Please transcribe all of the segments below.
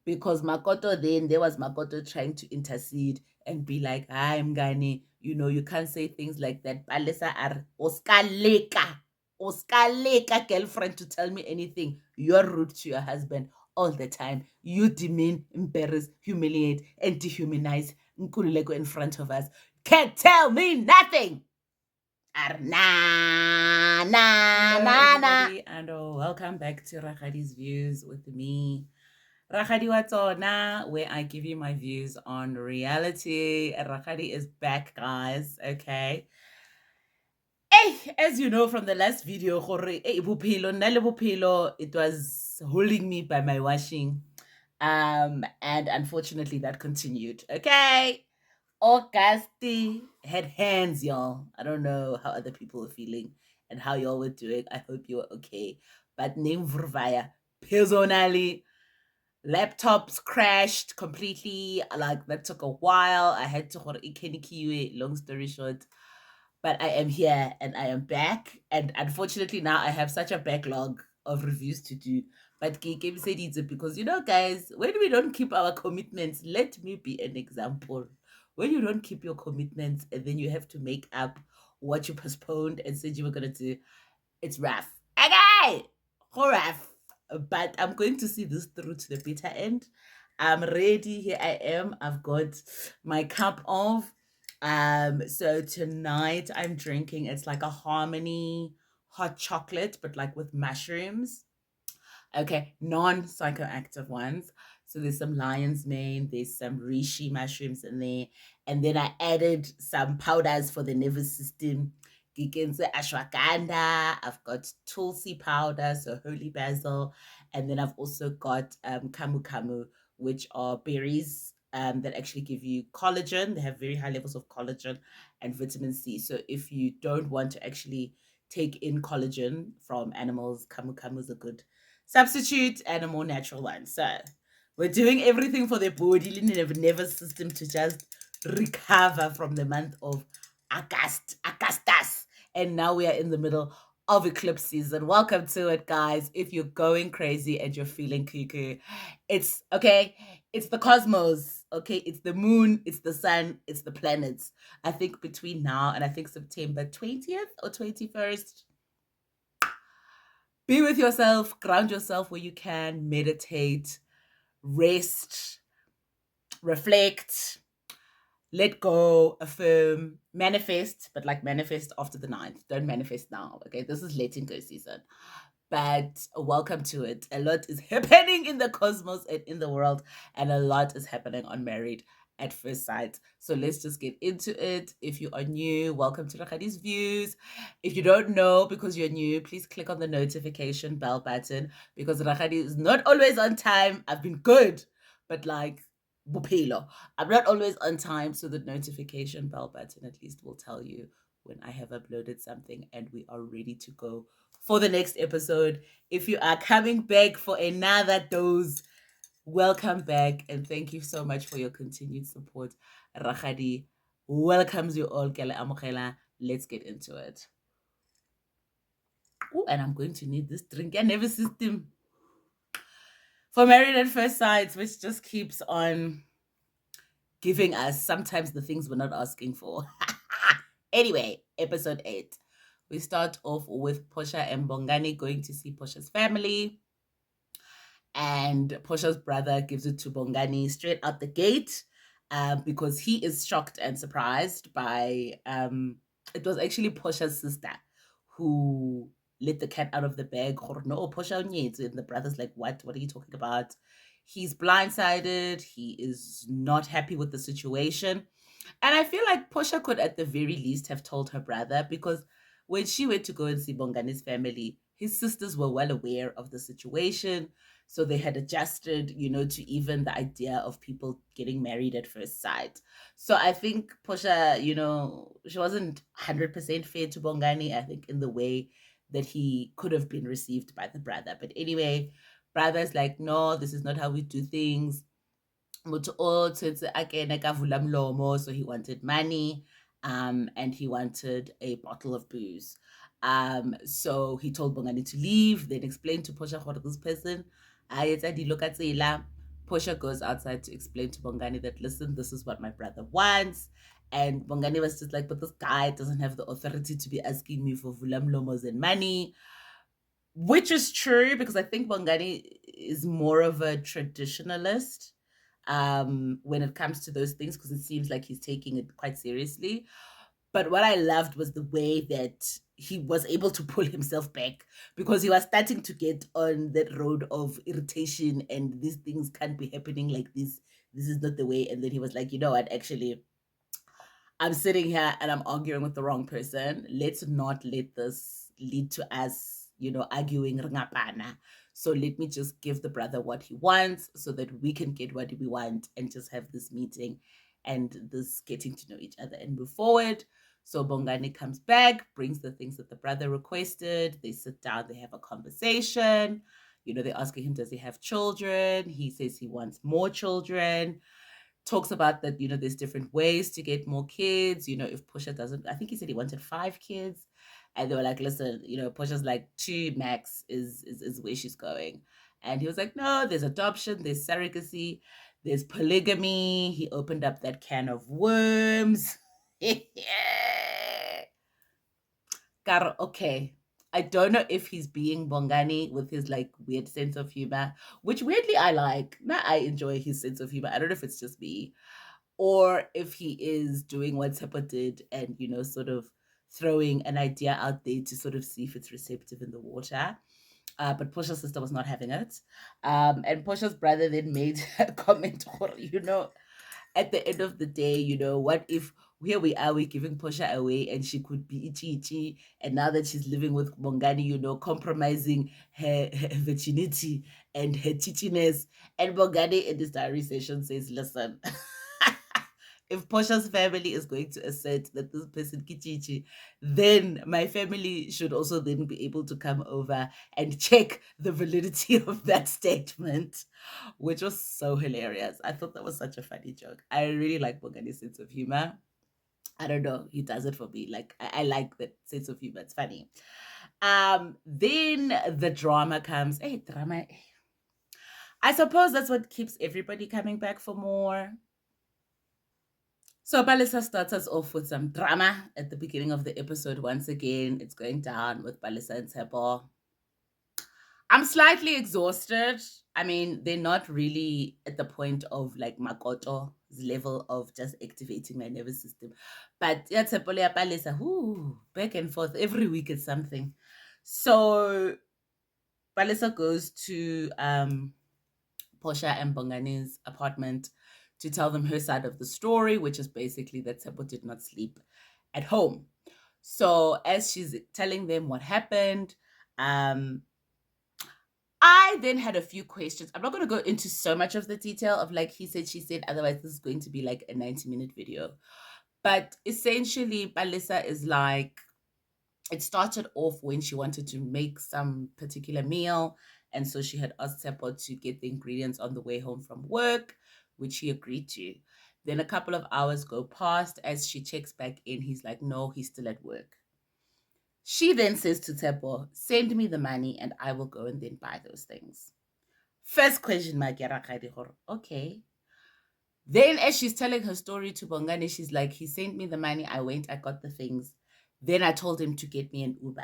because Makoto, then there was Makoto trying to intercede and be like, "Hi, Mngani, you can't say things like that. Balisa are Oscar Leka girlfriend to tell me anything. You're rude to your husband all the time. You demean, embarrass, humiliate, and dehumanize Nkululeko in front of us. Can't tell me nothing." Na na Hello, na na. everybody, and welcome back to Rakadi's Views with me, Rakadi Watona, where I give you my views on reality. Rakadi is back, guys. Okay. Hey, as you know from the last video, it was holding me by my washing. And unfortunately that continued. Okay. Augusty had hands, y'all. I don't know how other people were feeling and how y'all were doing. I hope you were okay. But name Vrvaya, personally, laptops crashed completely. Like that took a while. I had to long story short. But I am here and I am back. And unfortunately now I have such a backlog of reviews to do. But Kike said it's because guys, when we don't keep our commitments, let me be an example. When you don't keep your commitments and then you have to make up what you postponed and said you were gonna do, it's rough. Okay, rough. But I'm going to see this through to the bitter end. I'm ready. Here I am. I've got my cup of. So tonight I'm drinking. It's like a Harmony hot chocolate, but like with mushrooms. Okay, non-psychoactive ones. So there's some lion's mane, there's some reishi mushrooms in there, and then I added some powders for the nervous system. Gikense ashwagandha. I've got tulsi powder, so holy basil, and then I've also got kamu kamu, which are berries that actually give you collagen. They have very high levels of collagen and vitamin C. So if you don't want to actually take in collagen from animals, kamu kamu is a good substitute and a more natural one. So we're doing everything for the body and nervous system to just recover from the month of Augustus. And now we are in the middle of eclipse season. Welcome to it, guys. If you're going crazy and you're feeling cuckoo, it's okay. It's the cosmos, okay? It's the moon, it's the sun, it's the planets. I think between now and I think September 20th or 21st, be with yourself, ground yourself where you can, meditate, rest, reflect, let go, affirm, manifest, but like manifest after the 9th. Don't manifest now. Okay. This is letting go season. But welcome to it. A lot is happening in the cosmos and in the world, and a lot is happening on Married at First Sight. So let's just get into it. If you are new, welcome to Rakadi's Views. If you don't know because you're new, please click on the notification bell button because Rakadi is not always on time. I've been good, but like Bupelo. I'm not always on time, so the notification bell button at least will tell you when I have uploaded something and we are ready to go for the next episode. If you are coming back for another dose, welcome back and thank you so much for your continued support. Rakadi welcomes you all. Kele amokela. Let's get into it. Ooh, and I'm going to need this drink. I never system for Married at First Sight, which just keeps on giving us sometimes the things we're not asking for. Anyway, episode 8. We start off with Porsha and Bongani going to see Porsha's family. And Porsha's brother gives it to Bongani straight out the gate because he is shocked and surprised by it was actually Porsha's sister who let the cat out of the bag. No, Porsha needs, and the brother's like, what? What are you talking about? He's blindsided. He is not happy with the situation. And I feel like Porsha could, at the very least, have told her brother because when she went to go and see Bongani's family, his sisters were well aware of the situation. So they had adjusted, to even the idea of people getting married at first sight. So I think Porsha, she wasn't 100% fair to Bongani, I think, in the way that he could have been received by the brother. But anyway, brother's like, no, this is not how we do things. So he wanted money and he wanted a bottle of booze. So he told Bongani to leave, then explained to Porsha this person, Porsha goes outside to explain to Bongani that, listen, this is what my brother wants. And Bongani was just like, but this guy doesn't have the authority to be asking me for vulamlomos and money, which is true because I think Bongani is more of a traditionalist when it comes to those things, because it seems like he's taking it quite seriously. But what I loved was the way that he was able to pull himself back, because he was starting to get on that road of irritation and these things can't be happening like this. This is not the way. And then he was like, you know what, actually, I'm sitting here and I'm arguing with the wrong person. Let's not let this lead to us, arguing ringapana. So let me just give the brother what he wants so that we can get what we want and just have this meeting and this getting to know each other and move forward. So Bongani comes back, brings the things that the brother requested. They sit down, they have a conversation. They're asking him, does he have children? He says he wants more children, talks about that, there's different ways to get more kids. If Porsha doesn't, I think he said he wanted 5 kids. And they were like, listen, Porsha's like 2 max is where she's going. And he was like, no, there's adoption, there's surrogacy, there's polygamy. He opened up that can of worms. Okay. I don't know if he's being Bongani with his like weird sense of humor, which weirdly I like. Now I enjoy his sense of humor. I don't know if it's just me, or if he is doing what Tbo did and, sort of throwing an idea out there to sort of see if it's receptive in the water. But Portia's sister was not having it. And Portia's brother then made a comment, at the end of the day, what if here we are, we're giving Porsha away and she could be itchy itchy, and now that she's living with Bongani, compromising her virginity and her chichiness. And Bongani in this diary session says, listen, if Portia's family is going to assert that this person kichichi, then my family should also then be able to come over and check the validity of that statement, which was so hilarious. I thought that was such a funny joke. I really like Bogani's sense of humor. I don't know, he does it for me. Like I like that sense of humor. It's funny. Then the drama comes. Hey, drama. I suppose that's what keeps everybody coming back for more. So Balisa starts us off with some drama at the beginning of the episode. Once again, it's going down with Balisa and Tbo. I'm slightly exhausted. I mean, they're not really at the point of like Makoto's level of just activating my nervous system. But yeah, Tbo le Balisa, back and forth. Every week is something. So Balisa goes to Porsha and Bongani's apartment to tell them her side of the story, which is basically that Tbo did not sleep at home. So as she's telling them what happened, I then had a few questions. I'm not going to go into so much of the detail of like he said, she said, otherwise this is going to be like a 90-minute video. But essentially, Balisa is like, it started off when she wanted to make some particular meal. And so she had asked Tbo to get the ingredients on the way home from work, which he agreed to. Then a couple of hours go past. As she checks back in, he's like, no, he's still at work. She then says to Tbo, send me the money and I will go and then buy those things. First question, okay. Then as she's telling her story to Bongani, she's like, he sent me the money, I went, I got the things. Then I told him to get me an Uber.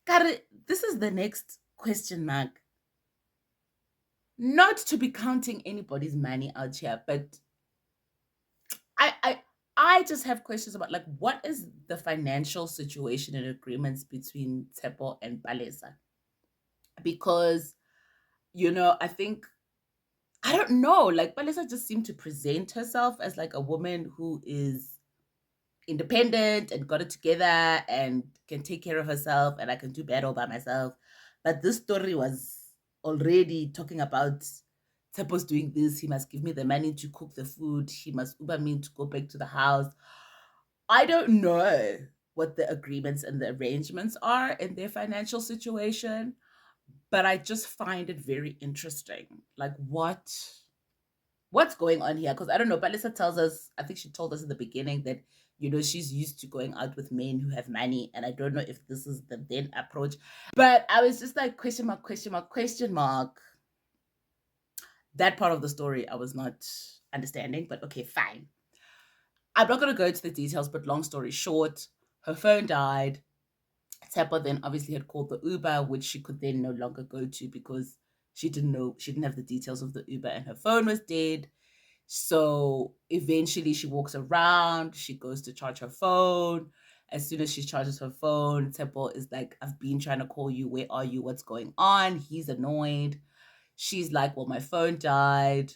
Kare, this is the next question mark. Not to be counting anybody's money out here, but I just have questions about like what is the financial situation and agreements between Tbo and Balisa? Because I think I don't know, like Balisa just seemed to present herself as like a woman who is independent and got it together and can take care of herself and I can do better all by myself. But this story was already talking about Tebo's doing this. He must give me the money to cook the food. He must Uber me to go back to the house. I don't know what the agreements and the arrangements are in their financial situation, but I just find it very interesting. Like what's going on here? Because I don't know. Balisa tells us, I think she told us in the beginning that, she's used to going out with men who have money. And I don't know if this is the then approach. But I was just like, question mark, question mark, question mark. That part of the story I was not understanding, but okay, fine. I'm not going to go into the details, but long story short, her phone died. Tebo then obviously had called the Uber, which she could then no longer go to because she didn't have the details of the Uber and her phone was dead. So eventually she walks around, she goes to charge her phone. As soon as she charges her phone, Tebo is like, I've been trying to call you. Where are you? What's going on? He's annoyed. She's like, well, my phone died.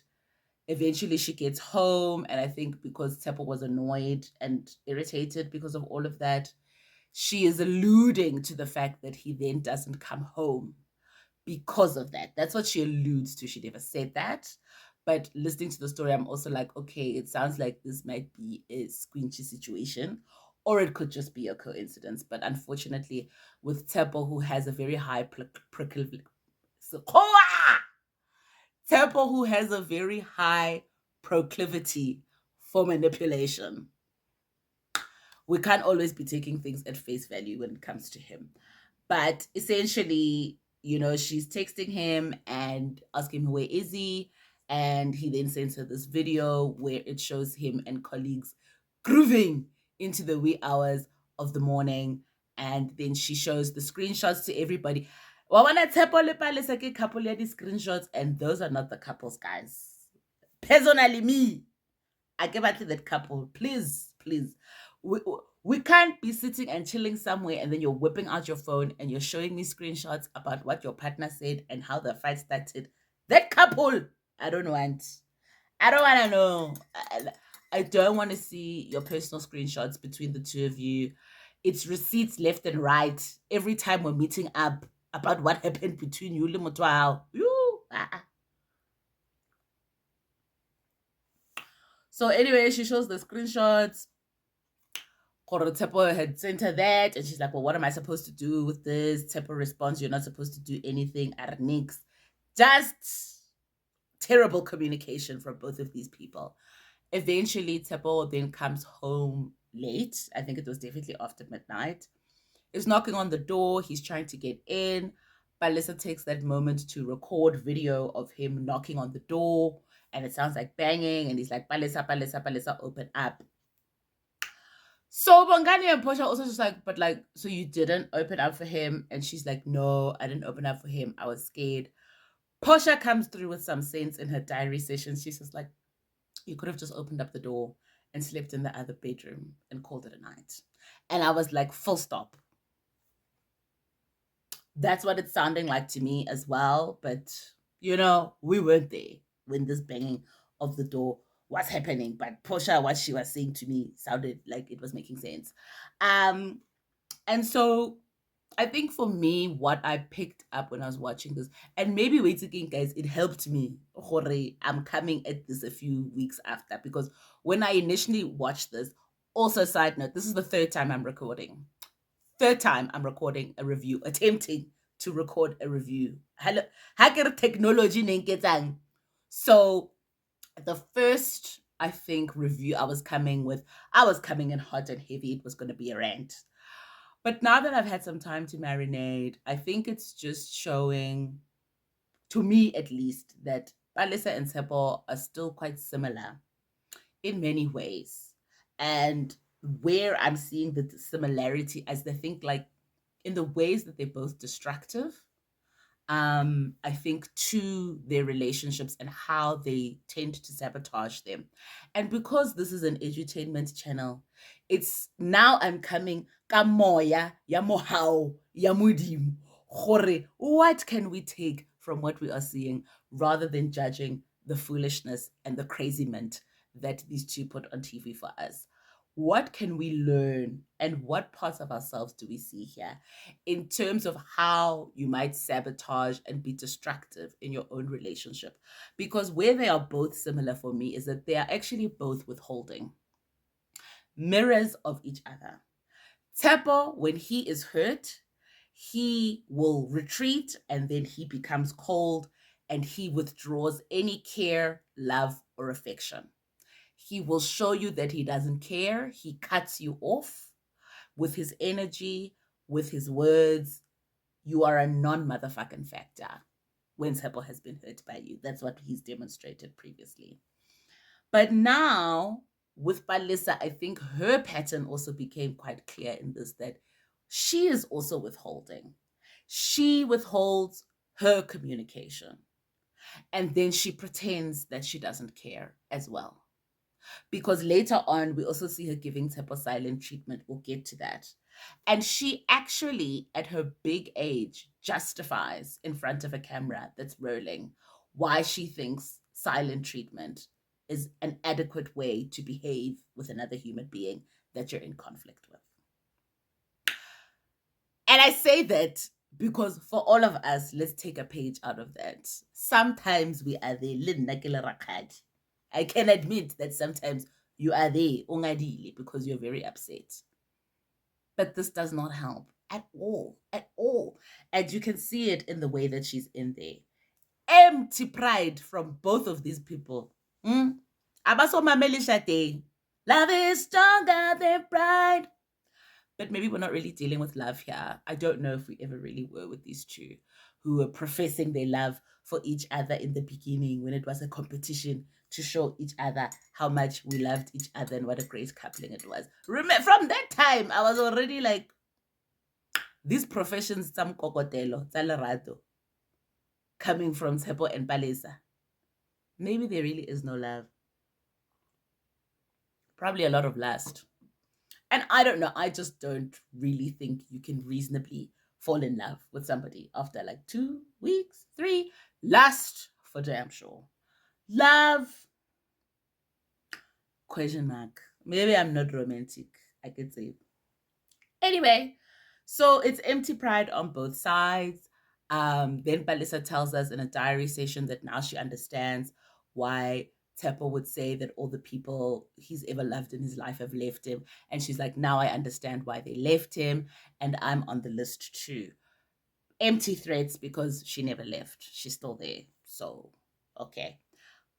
Eventually she gets home. And I think because Tebo was annoyed and irritated because of all of that, she is alluding to the fact that he then doesn't come home because of that. That's what she alludes to. She never said that. But listening to the story, I'm also like, okay, it sounds like this might be a squinchy situation, or it could just be a coincidence. But unfortunately, with Tebo, who has a very high proclivity, Tebo, who has a very high proclivity for manipulation, we can't always be taking things at face value when it comes to him. But essentially, she's texting him and asking him where is he, and he then sends her this video where it shows him and colleagues grooving into the wee hours of the morning, and then she shows the screenshots to everybody. Wa bona Tshepo le Palesa ke couple ya di-screenshots, and those are not the couples, guys. Personally, me, I give batle that couple. Please, please. We can't be sitting and chilling somewhere and then you're whipping out your phone and you're showing me screenshots about what your partner said and how the fight started. That couple, I don't want. I don't want to know. I don't want to see your personal screenshots between the two of you. It's receipts left and right every time we're meeting up about what happened between you, Limotwao. So anyway, she shows the screenshots. Tebo had sent her that, and she's like, well, what am I supposed to do with this? Tebo responds, you're not supposed to do anything. Nix. Just terrible communication from both of these people. Eventually, Tebo then comes home late. I think it was definitely after midnight. He's knocking on the door. He's trying to get in. Balisa takes that moment to record video of him knocking on the door, and it sounds like banging, and he's like, Balisa, Balisa, Balisa, open up. So Bongani and Porsha also just like, but like, so you didn't open up for him? And she's like, no, I didn't open up for him. I was scared. Porsha comes through with some sense in her diary session. She's just like, you could have just opened up the door and slept in the other bedroom and called it a night. And I was like, full stop. That's what it's sounding like to me as well. But, we weren't there when this banging of the door was happening. But Porsha, what she was saying to me sounded like it was making sense. And so I think for me, what I picked up when I was watching this, and maybe wait again, guys, it helped me. I'm coming at this a few weeks after, because when I initially watched this, also side note, this is the third time I'm recording. Third time I'm recording a review, attempting to record a review. Hello, hacker technology nenketsang. So the first, I think, review I was coming in hot and heavy. It was going to be a rant. But now that I've had some time to marinate, I think it's just showing, to me at least, that Balisa and Tebo are still quite similar in many ways. And where I'm seeing the similarity as they think like in the ways that they're both destructive, I think, to their relationships and how they tend to sabotage them. And because this is an edutainment channel, it's now I'm coming kamoya ya mohao ya mudim. What can we take from what we are seeing rather than judging the foolishness and the craziment that these two put on TV for us? What can we learn and what parts of ourselves do we see here in terms of how you might sabotage and be destructive in your own relationship? Because where they are both similar for me is that they are actually both withholding, mirrors of each other. Tebo, when he is hurt, he will retreat and then he becomes cold and he withdraws any care, love, or affection. He will show you that he doesn't care. He cuts you off with his energy, with his words. You are a non-motherfucking factor. when Tebo has been hurt by you. That's what he's demonstrated previously. But now with Balisa, I think her pattern also became quite clear in this, that she is also withholding. She withholds her communication. And then she pretends that she doesn't care as well. Because later on, we also see her giving Tebo silent treatment. We'll get to that. And she actually, at her big age, justifies in front of a camera that's rolling why she thinks silent treatment is an adequate way to behave with another human being that you're in conflict with. And I say that because for all of us, let's take a page out of that. Sometimes we are there. I can admit that sometimes you are there ungadile because you're very upset. But this does not help at all, at all. And you can see it in the way that she's in there. Empty pride from both of these people. Abasomameli day. Love is stronger than pride. But maybe we're not really dealing with love here. I don't know if we ever really were with these two who were professing their love for each other in the beginning when it was a competition to show each other how much we loved each other and what a great coupling it was. Remember, from that time, I was already like, these professions, some kokotelo, lerato, coming from Tebo and Balisa. Maybe there really is no love. Probably a lot of lust. And I don't know, I just don't really think you can reasonably fall in love with somebody after like 2 weeks, 3. Lust, for damn sure. Love, question mark. Maybe I'm not romantic, I could say. Anyway, so it's empty pride on both sides. Then Balisa tells us in a diary session that now she understands why Tebo would say that all the people he's ever loved in his life have left him. And she's like, now I understand why they left him. And I'm on the list too. Empty threats because she never left. She's still there. So, okay.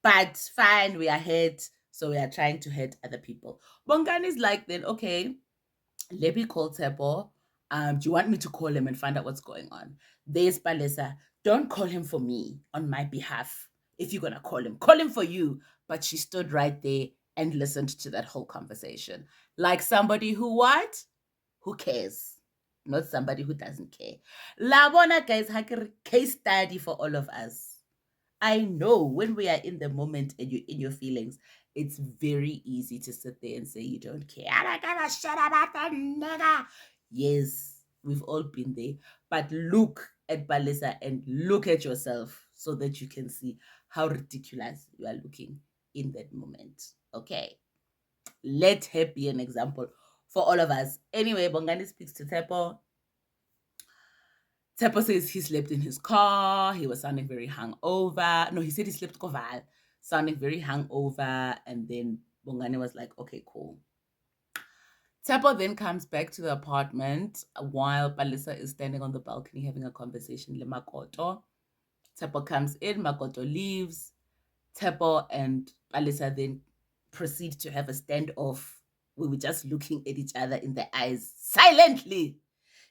But fine, we are hurt. So we are trying to hurt other people. Bongani is like, then, okay, let me call Tebo. Do you want me to call him and find out what's going on? There's Balisa. Don't call him for me on my behalf. If you're going to call him for you. But she stood right there and listened to that whole conversation. Like somebody who what? Who cares? Not somebody who doesn't care. La bona, guys, case study for all of us. I know when we are in the moment and you're in your feelings, it's very easy to sit there and say you don't care. I don't give a shit about that nigga. Yes, we've all been there. But look at Balisa and look at yourself so that you can see how ridiculous you are looking in that moment. Okay. Let her be an example for all of us. Anyway, Bongani speaks to Tebo. Tebo says he slept in his car. He was sounding very hungover. No, he said he slept koval, sounding very hungover. And then Bongani was like, okay, cool. Tebo then comes back to the apartment while Balisa is standing on the balcony having a conversation with Makoto. Tebo comes in, Makoto leaves. Tebo and Balisa then proceed to have a standoff. We were just looking at each other in the eyes silently.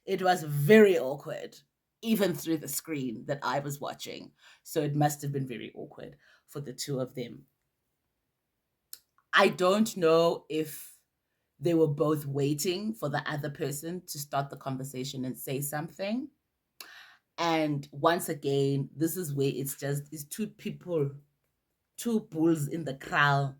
It was very awkward, even through the screen that I was watching. So it must have been very awkward for the two of them. I don't know if they were both waiting for the other person to start the conversation and say something. And once again, this is where it's two people, two bulls in the crowd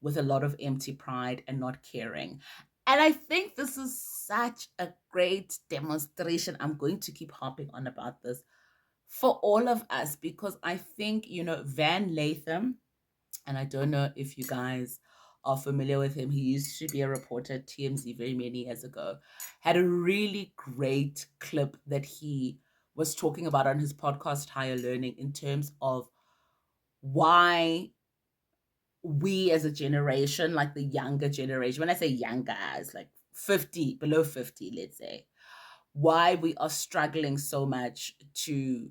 with a lot of empty pride and not caring. And I think this is such a great demonstration. I'm going to keep harping on about this for all of us because I think, Van Latham, and I don't know if you guys are familiar with him. He used to be a reporter at TMZ very many years ago. Had a really great clip that he was talking about on his podcast, Higher Learning, in terms of why we as a generation, like the younger generation, when I say younger, it's like 50, below 50, let's say, why we are struggling so much to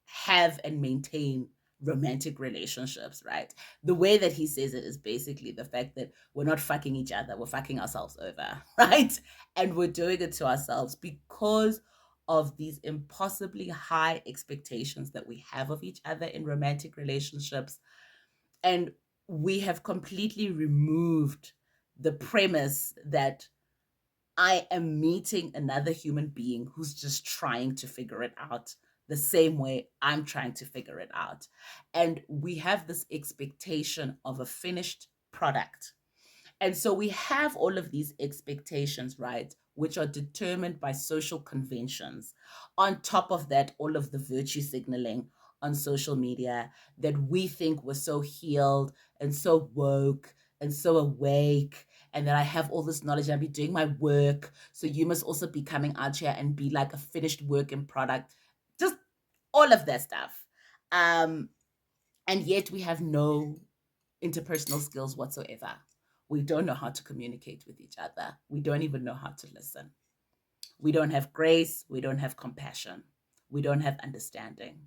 have and maintain romantic relationships, right? The way that he says it is basically the fact that we're not fucking each other, we're fucking ourselves over, right? And we're doing it to ourselves because of these impossibly high expectations that we have of each other in romantic relationships. And we have completely removed the premise that I am meeting another human being who's just trying to figure it out the same way I'm trying to figure it out. And we have this expectation of a finished product. And so we have all of these expectations, right, which are determined by social conventions. On top of that, all of the virtue signaling on social media that we think we're so healed and so woke and so awake, and that I have all this knowledge, I'll be doing my work. So you must also be coming out here and be like a finished work in product. Just all of that stuff. Um, and yet we have no interpersonal skills whatsoever. We don't know how to communicate with each other. We don't even know how to listen. We don't have grace. We don't have compassion. We don't have understanding.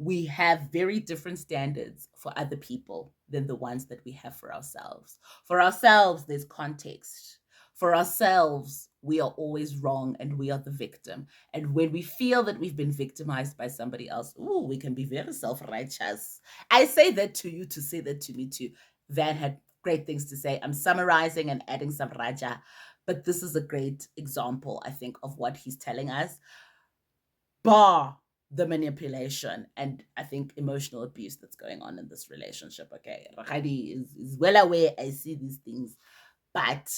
We have very different standards for other people than the ones that we have for ourselves. For ourselves, there's context. For ourselves, we are always wrong and we are the victim. And when we feel that we've been victimized by somebody else, ooh, we can be very self righteous. I say that to you to say that to me too. Van had great things to say. I'm summarizing and adding some raja, but this is a great example, I think, of what he's telling us, bar the manipulation and I think emotional abuse that's going on in this relationship. Okay, Rakadi is well aware. I see these things, but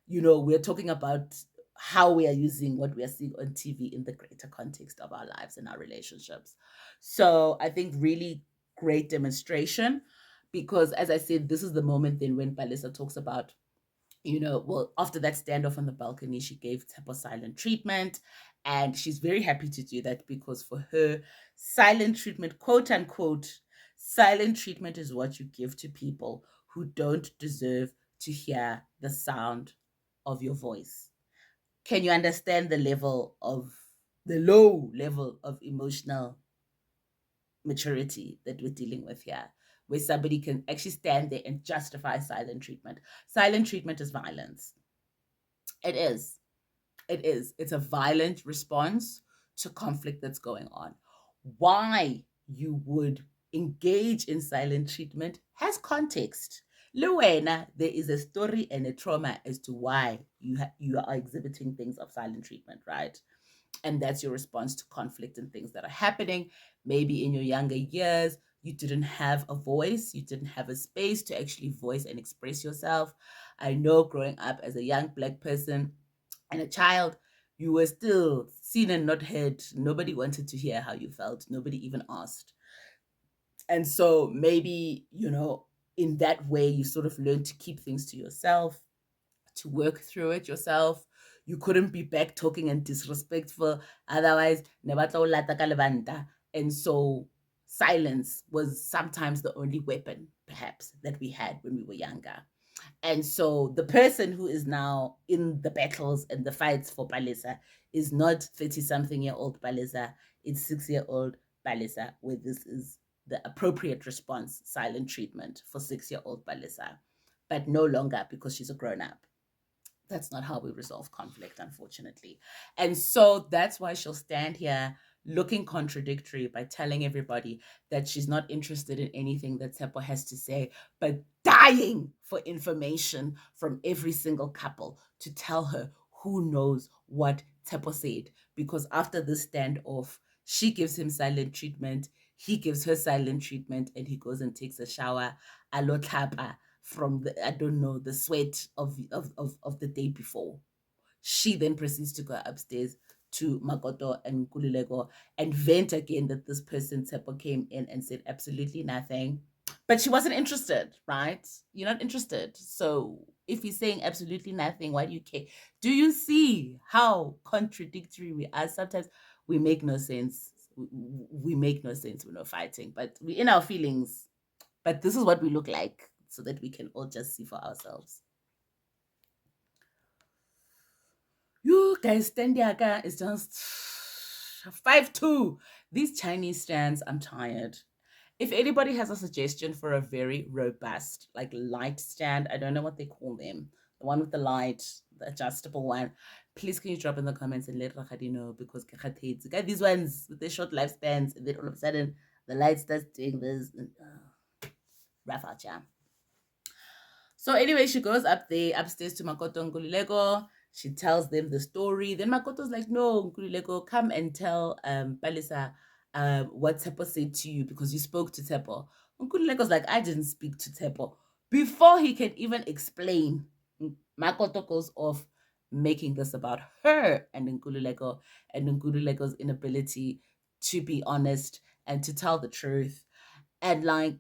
we're talking about how we are using what we are seeing on TV in the greater context of our lives and our relationships. So I think really great demonstration, because as I said, this is the moment then when Balisa talks about, well, after that standoff on the balcony, she gave Tbo silent treatment. And she's very happy to do that because for her, silent treatment, quote unquote, silent treatment is what you give to people who don't deserve to hear the sound of your voice. Can you understand the low level of emotional maturity that we're dealing with here? Where somebody can actually stand there and justify silent treatment. Silent treatment is violence. It is. It is. It's a violent response to conflict that's going on. Why you would engage in silent treatment has context. Luena, there is a story and a trauma as to why you are exhibiting things of silent treatment, right? And that's your response to conflict and things that are happening. Maybe in your younger years, you didn't have a voice, you didn't have a space to actually voice and express yourself. I know growing up as a young Black person and a child, you were still seen and not heard. Nobody wanted to hear how you felt, nobody even asked. And so maybe, in that way, you sort of learn to keep things to yourself, to work through it yourself. You couldn't be back talking and disrespectful. Otherwise, and so silence was sometimes the only weapon, perhaps, that we had when we were younger. And so the person who is now in the battles and the fights for Balisa is not 30 something year old Balisa, it's 6-year-old Balisa, where this is the appropriate response, silent treatment for 6-year-old Balisa, but no longer because she's a grown up. That's not how we resolve conflict, unfortunately. And so that's why she'll stand here looking contradictory by telling everybody that she's not interested in anything that Tbo has to say, but dying for information from every single couple to tell her who knows what Tbo said. Because after this standoff, she gives him silent treatment, he gives her silent treatment, and he goes and takes a shower. Alotlapa from the, I don't know, the sweat of the day before. She then proceeds to go upstairs to Makoto and Kulilego and vent again that this person Tsepo came in and said absolutely nothing. But she wasn't interested, right? You're not interested. So if he's saying absolutely nothing, why do you care? Do you see how contradictory we are? Sometimes we make no sense. We make no sense when we're fighting, but we're in our feelings. But this is what we look like so that we can all just see for ourselves. You guys, Tendiaka is just 5'2". These Chinese stands, I'm tired. If anybody has a suggestion for a very robust, like light stand, I don't know what they call them, the one with the light, the adjustable one, please can you drop in the comments and let Rakadi know, because guys, these ones with the short lifespans, and then all of a sudden the light starts doing this. And, rough out, yeah. So anyway, she goes up there upstairs to Makoto and Nkululeko. She tells them the story. Then Makoto's like, no, Nkululeko, come and tell Balisa what Tsepo said to you, because you spoke to Tsepo. Nkuleko's like, I didn't speak to Tsepo. Before he can even explain, Makoto goes off making this about her and Nkuleko's inability to be honest and to tell the truth. And like,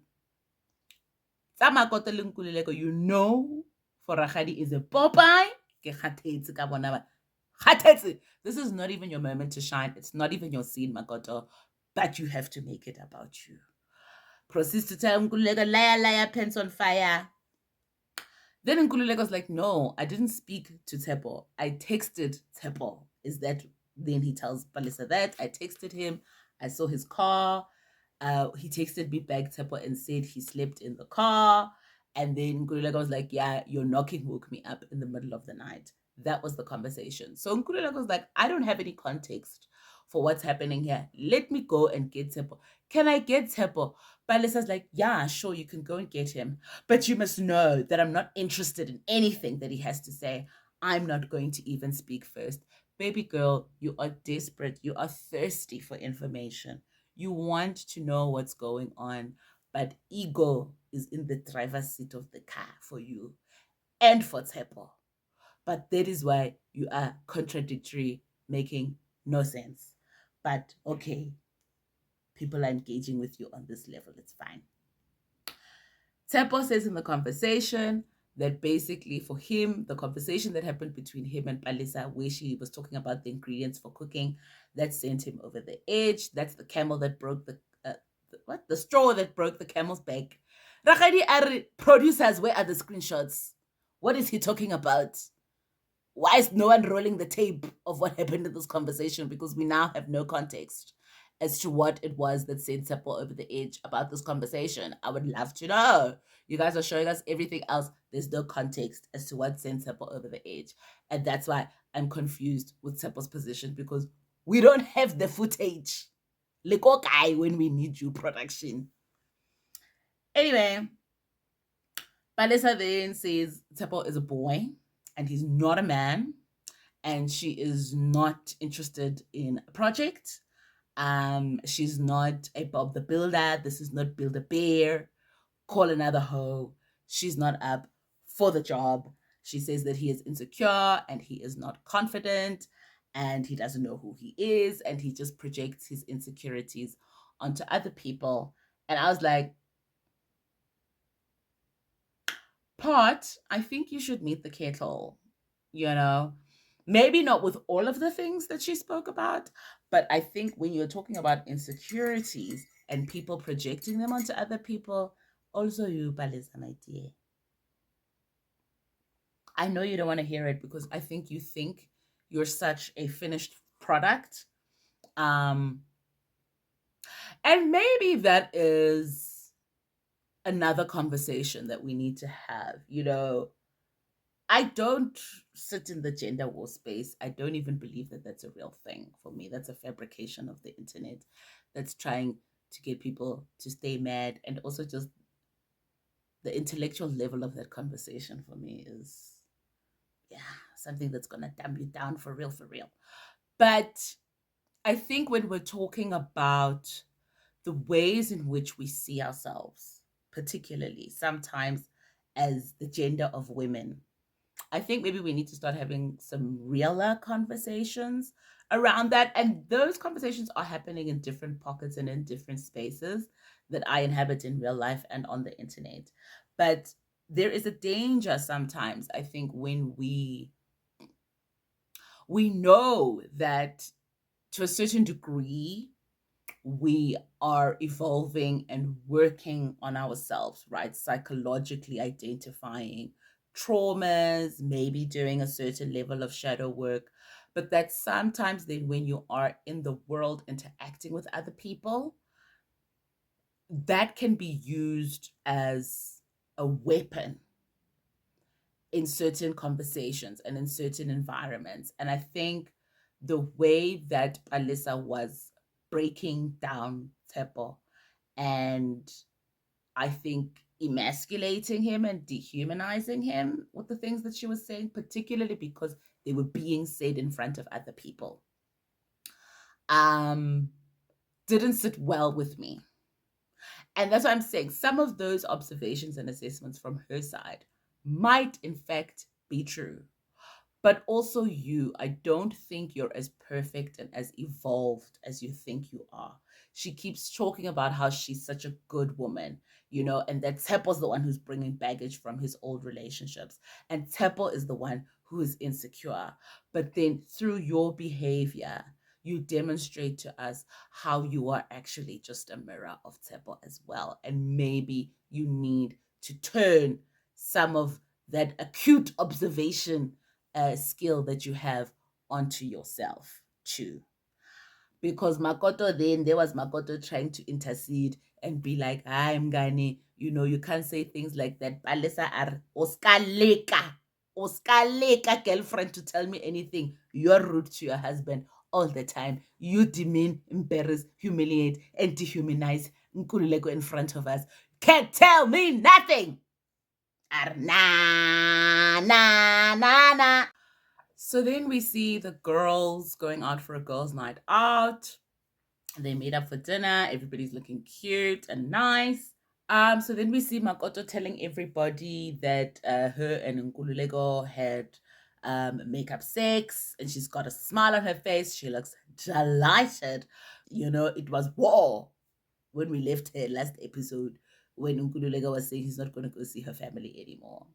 you know, for Ragadi is a Popeye. This is not even your moment to shine. It's not even your scene, Makoto. But you have to make it about you. Proceeds to tell Nkululeko, liar, liar, pants on fire. Then Nkuleko's like, no, I didn't speak to Tsepo. I texted Tsepo. Is that, then he tells Balisa that I texted him. I saw his car. He texted me back, Tsepo, and said he slept in the car. And then Nkululeko was like, yeah, your knocking woke me up in the middle of the night. That was the conversation. So Nkululeko was like, I don't have any context for what's happening here. Let me go and get Tsepo. Can I get Tsepo? Balisa's like, yeah, sure, you can go and get him. But you must know that I'm not interested in anything that he has to say. I'm not going to even speak first. Baby girl, you are desperate. You are thirsty for information. You want to know what's going on, but ego is in the driver's seat of the car for you and for Tsepo. But that is why you are contradictory, making no sense. But okay, people are engaging with you on this level. It's fine. Tsepo says in the conversation that basically for him, the conversation that happened between him and Balisa, where she was talking about the ingredients for cooking, that sent him over the edge. That's the camel that broke the straw that broke the camel's back. Rakadi are producers, where are the screenshots? What is he talking about? Why is no one rolling the tape of what happened in this conversation? Because we now have no context as to what it was that sent Seppo over the edge about this conversation. I would love to know. You guys are showing us everything else. There's no context as to what sent Seppo over the edge. And that's why I'm confused with Seppo's position, because we don't have the footage. Lekokai when we need you, production. Anyway, Balisa then says Seppo is a boy and he's not a man, and she is not interested in a project. She's not a Bob the Builder. This is not Build a Bear. Call another hoe. She's not up for the job. She says that he is insecure and he is not confident and he doesn't know who he is, and he just projects his insecurities onto other people. And I was like, Pot, I think you should meet the kettle, you know? Maybe not with all of the things that she spoke about, but I think when you're talking about insecurities and people projecting them onto other people, also you, Balisa, my dear. I know you don't want to hear it because I think you think you're such a finished product. And maybe that is another conversation that we need to have. You know, I don't sit in the gender war space. I don't even believe that that's a real thing for me. That's a fabrication of the internet that's trying to get people to stay mad. And also, just the intellectual level of that conversation for me is, yeah, something that's going to dumb you down for real, for real. But I think when we're talking about the ways in which we see ourselves, particularly sometimes as the gender of women, I think maybe we need to start having some realer conversations around that. And those conversations are happening in different pockets and in different spaces that I inhabit in real life and on the internet. But there is a danger sometimes, I think, when we know that to a certain degree we are evolving and working on ourselves, right? Psychologically identifying traumas, maybe doing a certain level of shadow work. But that sometimes then when you are in the world interacting with other people, that can be used as a weapon in certain conversations and in certain environments. And I think the way that Balisa was breaking down Tebo and I think emasculating him and dehumanizing him with the things that she was saying, particularly because they were being said in front of other people, um, didn't sit well with me. And that's what I'm saying. Some of those observations and assessments from her side might, in fact, be true. But also, I don't think you're as perfect and as evolved as you think you are. She keeps talking about how she's such a good woman, and that Tsepo's the one who's bringing baggage from his old relationships. And Tsepo is the one who is insecure. But then through your behavior, you demonstrate to us how you are actually just a mirror of Tsepo as well. And maybe you need to turn some of that acute observation skill that you have onto yourself too. Because Makoto, then there was Makoto trying to intercede and be like, I'm Gani, you can't say things like that. Balisa are Oscar Leka girlfriend to tell me anything. You're rude to your husband all the time. You demean, embarrass, humiliate, and dehumanize Nkululeko in front of us. Can't tell me nothing. Na na na na. So then we see the girls going out for a girls' night out. They made up for dinner. Everybody's looking cute and nice. So then we see Makoto telling everybody that her and Nkululeko had makeup sex, and she's got a smile on her face. She looks delighted. It was war when we left her last episode when Nkululeko was saying he's not going to go see her family anymore.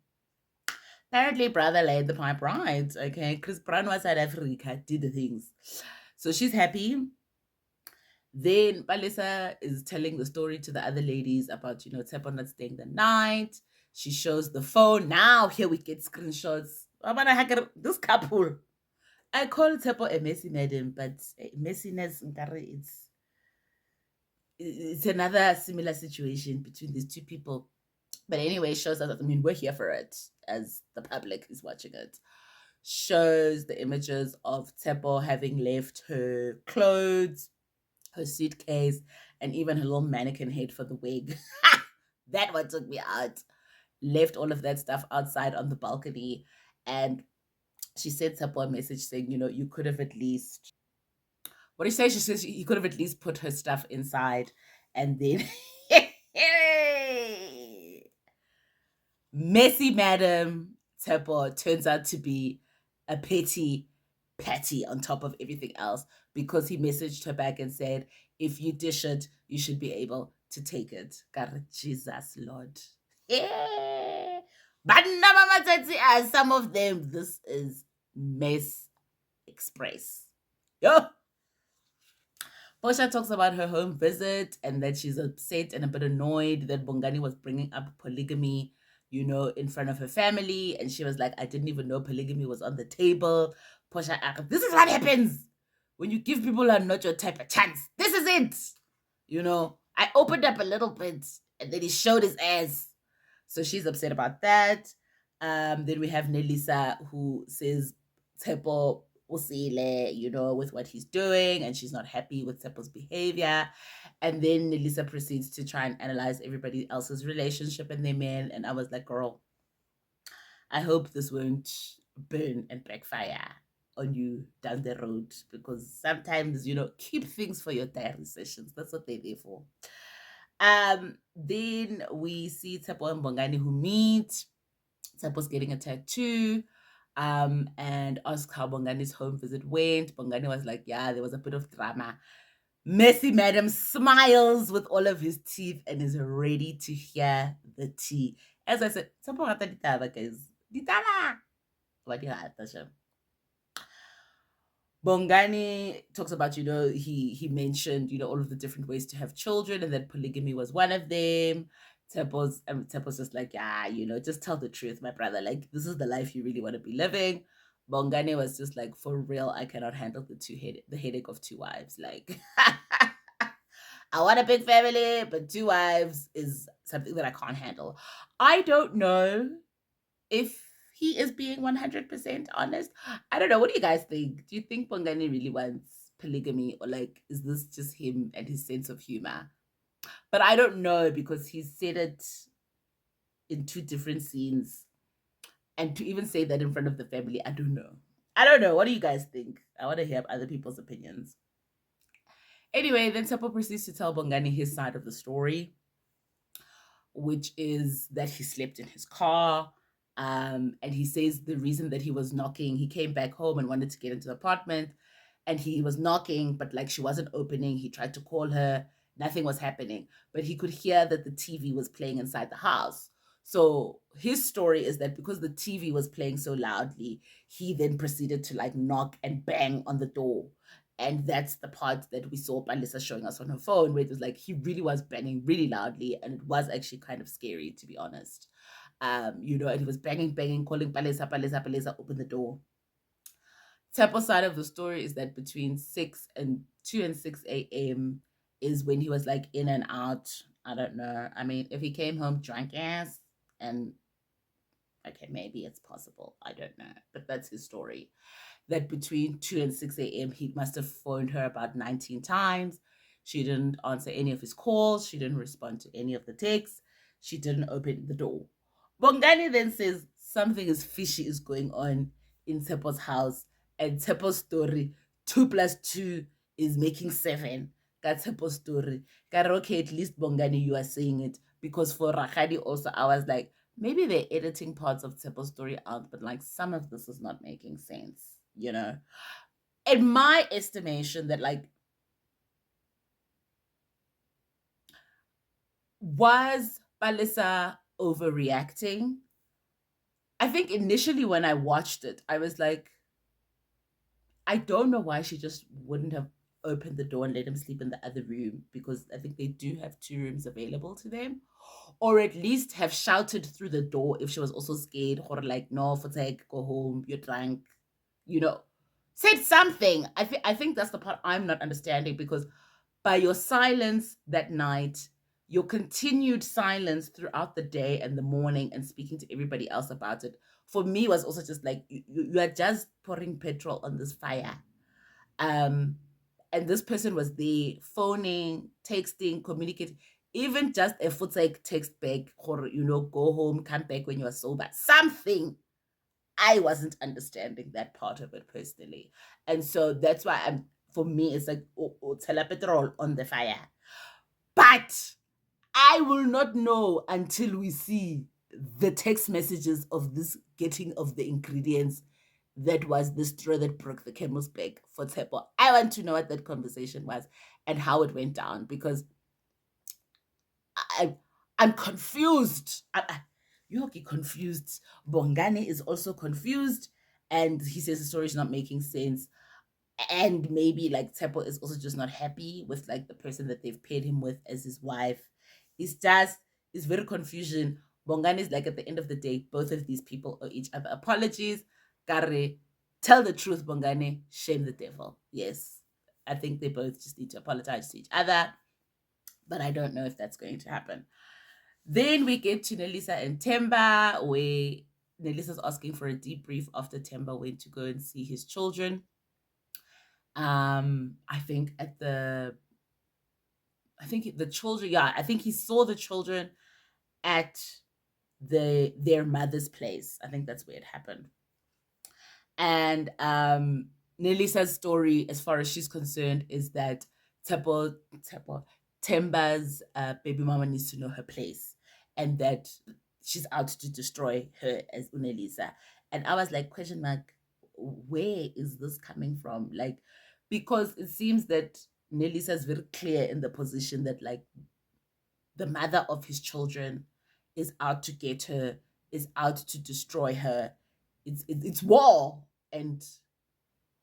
Apparently, brother laid the pipe right, okay? Because Bran was South Africa, did the things. So she's happy. Then Balisa is telling the story to the other ladies about, Tsepo not staying the night. She shows the phone. Now, here we get screenshots. This couple. I call Tsepo a messy madam, but messiness, it's another similar situation between these two people. But anyway, it shows us, we're here for it as the public is watching it. Shows the images of Tsepo having left her clothes, her suitcase, and even her little mannequin head for the wig. That one took me out. Left all of that stuff outside on the balcony. And she sent Tsepo a message saying, you could have at least. What do you say? She says you could have at least put her stuff inside. And then. Messy Madam Tsepo turns out to be a petty patty on top of everything else because he messaged her back and said, if you dish it, you should be able to take it. God, Jesus, Lord. Yeah. But as some of them, this is mess express. Yo. Porsha talks about her home visit and that she's upset and a bit annoyed that Bongani was bringing up polygamy, in front of her family. And she was like, I didn't even know polygamy was on the table. Porsha, this is what happens when you give people who are not your type a chance. This is it. I opened up a little bit and then he showed his ass. So she's upset about that. Then we have Nelisa who says Tsepo usile, with what he's doing, and she's not happy with Tsepo's behavior. And then Nelisa proceeds to try and analyze everybody else's relationship and their men. And I was like, girl, I hope this won't burn and backfire on you down the road because sometimes, keep things for your diary sessions. That's what they're there for. Then we see Tsepo and Bongani who meet. Tsepo's getting a tattoo. And asked how Bongani's home visit went. Bongani was like, yeah, there was a bit of drama. Messy Madam smiles with all of his teeth and is ready to hear the tea. As I said, Tsepo rata ditaba, guys. Ditaba! What do you have, Tasha? Bongani talks about, he mentioned, all of the different ways to have children and that polygamy was one of them. Tsepo's just like, yeah, just tell the truth, my brother. Like, this is the life you really want to be living. Bongani was just like, for real, I cannot handle the headache of two wives. Like, I want a big family, but two wives is something that I can't handle. I don't know if he is being 100% honest. I don't know. What do you guys think? Do you think Bongani really wants polygamy, or like, is this just him and his sense of humor? But I don't know, because he said it in two different scenes. And to even say that in front of the family, I don't know. I don't know. What do you guys think? I want to hear other people's opinions. Anyway, then Tbo proceeds to tell Bongani his side of the story, which is that he slept in his car. And he says the reason that he was knocking, he came back home and wanted to get into the apartment, and he was knocking, but like she wasn't opening. He tried to call her, nothing was happening, but he could hear that the TV was playing inside the house. So his story is that because the TV was playing so loudly, he then proceeded to like knock and bang on the door. And that's the part that we saw Balisa showing us on her phone, where it was like he really was banging really loudly, and it was actually kind of scary, to be honest. And he was banging, banging, calling Balisa, Balisa, Balisa, open the door. Tebo's side of the story is that between 2 and 6 a.m. is when he was like in and out. I don't know. I mean, if he came home drunk ass, and okay, maybe it's possible. I don't know. But that's his story. That between 2 and 6 a.m., he must have phoned her about 19 times. She didn't answer any of his calls. She didn't respond to any of the texts. She didn't open the door. Bongani then says something is fishy is going on in Tebo's house. And Tebo's story, 2 plus 2 is making 7. That's Tebo's story. Okay, at least Bongani, you are saying it. Because for Rakadi also, I was like, maybe they're editing parts of Tebo's story out, but like some of this is not making sense, you know? In my estimation, that like, was Balisa overreacting? I think initially when I watched it, I was like, I don't know why she just wouldn't have opened the door and let him sleep in the other room, because I think they do have 2 rooms available to them. Or at least have shouted through the door if she was also scared, or like, no, for take, go home, you're drunk, you know. Said something. I think that's the part I'm not understanding, because by your silence that night, your continued silence throughout the day and the morning and speaking to everybody else about it, for me was also just like you are just pouring petrol on this fire. Um, and this person was there phoning, texting, communicating, even just a foot like text back, or go home, come back when you are sober. Something. I wasn't understanding that part of it personally. And so that's why for me, it's like, tell petrol on the fire. But I will not know until we see the text messages of this getting of the ingredients that was the straw that broke the camel's back for Tebo. I want to know what that conversation was and how it went down, because I, I'm confused. Yogi confused. Bongani is also confused, and he says the story is not making sense. And maybe like Tebo is also just not happy with like the person that they've paired him with as his wife. It's very confusion. Bongani is like, at the end of the day, both of these people owe each other apologies. Kare, tell the truth, Bongani, shame the devil. Yes, I think they both just need to apologize to each other, but I don't know if that's going to happen. Then we get to Nelisa and Temba, where Nelisa's asking for a debrief after Temba went to go and see his children. I think the children, yeah, I think he saw the children at their mother's place. I think that's where it happened. And Nelisa's story, as far as she's concerned, is that Tebo Temba's baby mama needs to know her place, and that she's out to destroy her as Unelisa. And I was like, question mark, where is this coming from? Like, because it seems that Nelisa is very clear in the position that like the mother of his children is out to get her, is out to destroy her. It's war. And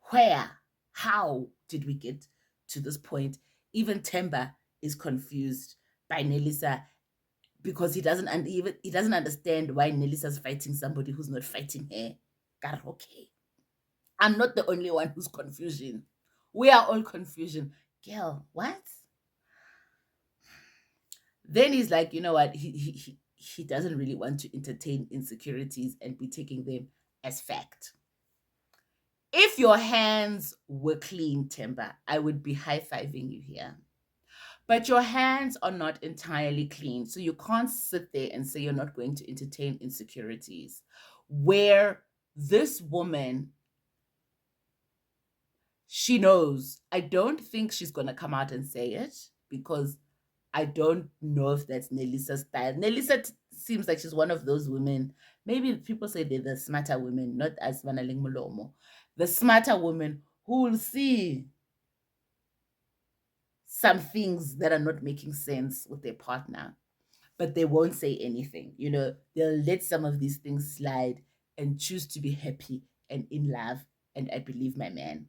where, how did we get to this point? Even Temba is confused by Nelisa, because he doesn't understand why Nelisa's fighting somebody who's not fighting her. God, okay, I'm not the only one who's confusion. We are all confusion. Girl, what? Then he's like, you know what? he doesn't really want to entertain insecurities and be taking them as fact. If your hands were clean, Timber, I would be high fiving you here. But your hands are not entirely clean. So you can't sit there and say you're not going to entertain insecurities. Where this woman, she knows. I don't think she's going to come out and say it because I don't know if that's Nelisa's style. Nelisa seems like she's one of those women. Maybe people say they're the smarter women, not as Vanaling Mulomo. The smarter women who will see some things that are not making sense with their partner, but they won't say anything. You know, they'll let some of these things slide and choose to be happy and in love. And I believe my man.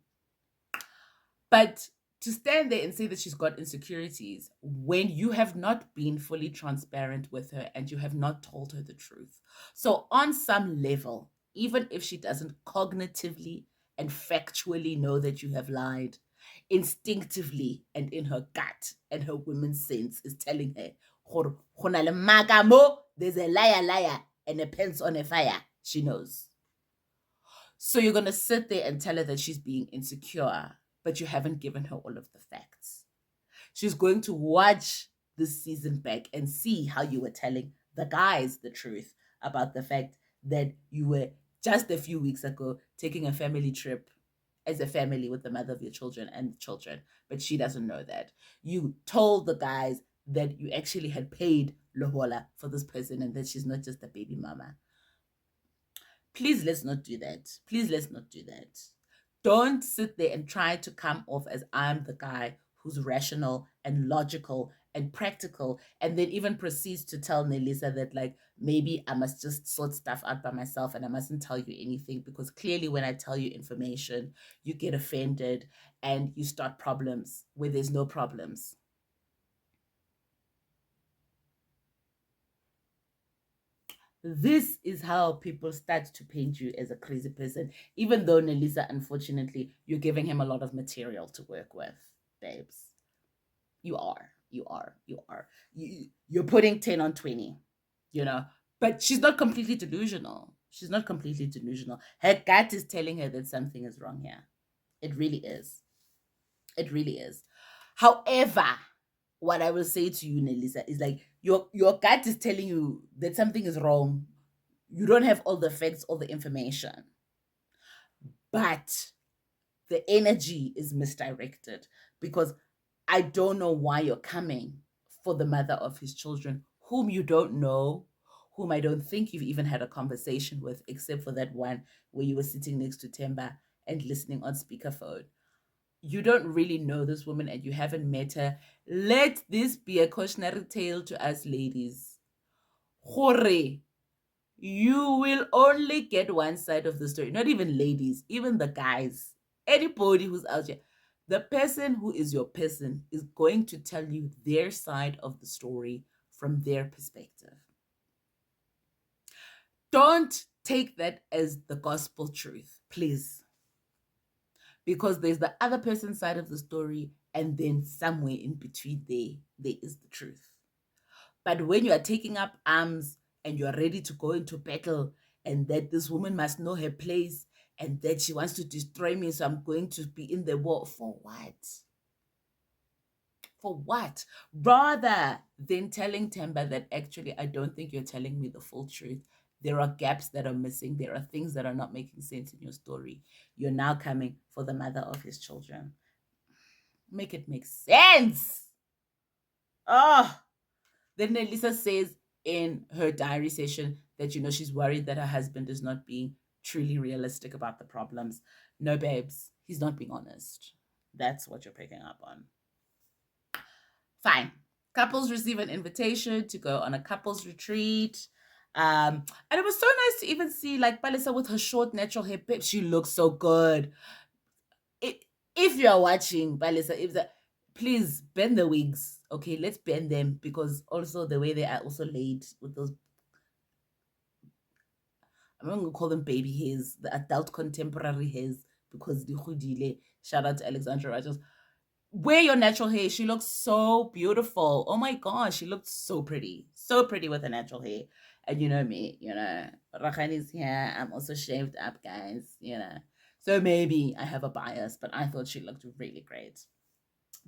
But to stand there and say that she's got insecurities when you have not been fully transparent with her and you have not told her the truth. So, on some level, even if she doesn't cognitively and factually know that you have lied, instinctively and in her gut and her women's sense is telling her, "Gore, go na le maaka mo, there's a liar and a pants on a fire." She knows. So you're going to sit there and tell her that she's being insecure, but you haven't given her all of the facts. She's going to watch this season back and see how you were telling the guys the truth about the fact that you were just a few weeks ago taking a family trip as a family with the mother of your children and children, but she doesn't know that. You told the guys that you actually had paid Lohola for this person and that she's not just a baby mama. Please let's not do that. Please let's not do that. Don't sit there and try to come off as I'm the guy who's rational and logical and practical, and then even proceeds to tell Nelisa that, like, maybe I must just sort stuff out by myself and I mustn't tell you anything because clearly when I tell you information, you get offended and you start problems where there's no problems. This is how people start to paint you as a crazy person, even though Nelisa, unfortunately, you're giving him a lot of material to work with, babes. You are. You are. You are. You're putting 10 on 20, you know? But she's not completely delusional. She's not completely delusional. Her gut is telling her that something is wrong here. It really is. It really is. However, what I will say to you, Nelisa, is like your gut is telling you that something is wrong. You don't have all the facts, all the information, but the energy is misdirected because I don't know why you're coming for the mother of his children, whom you don't know, whom I don't think you've even had a conversation with, except for that one where you were sitting next to Temba and listening on speakerphone. You don't really know this woman and you haven't met her. Let this be a cautionary tale to us ladies. Hore, you will only get one side of the story. Not even ladies, even the guys. Anybody who's out here. The person who is your person is going to tell you their side of the story from their perspective. Don't take that as the gospel truth, please. Because there's the other person's side of the story, and then somewhere in between there is the truth. But when you are taking up arms and you are ready to go into battle, and that this woman must know her place, and that she wants to destroy me, so I'm going to be in the war, for what? For what? Rather than telling Temba that actually I don't think you're telling me the full truth. There are gaps that are missing. There are things that are not making sense in your story. You're now coming for the mother of his children. Make it make sense. Oh, then Elisa says in her diary session that, she's worried that her husband is not being truly realistic about the problems. No, babes, he's not being honest. That's what you're picking up on. Fine. Couples receive an invitation to go on a couples retreat. And it was so nice to even see like Balisa with her short natural hair. Babe, she looks so good. If you are watching Balisa, please bend the wigs. Okay, let's bend them because also the way they are also laid with those, I'm not gonna call them baby hairs, the adult contemporary hairs, because the Khudile, shout out to Alexandra Rogers. wear your natural hair. She looks so beautiful. Oh my gosh, she looked so pretty with her natural hair. And you know me, Rakhani's here. I'm also shaved up, guys. So maybe I have a bias, but I thought she looked really great.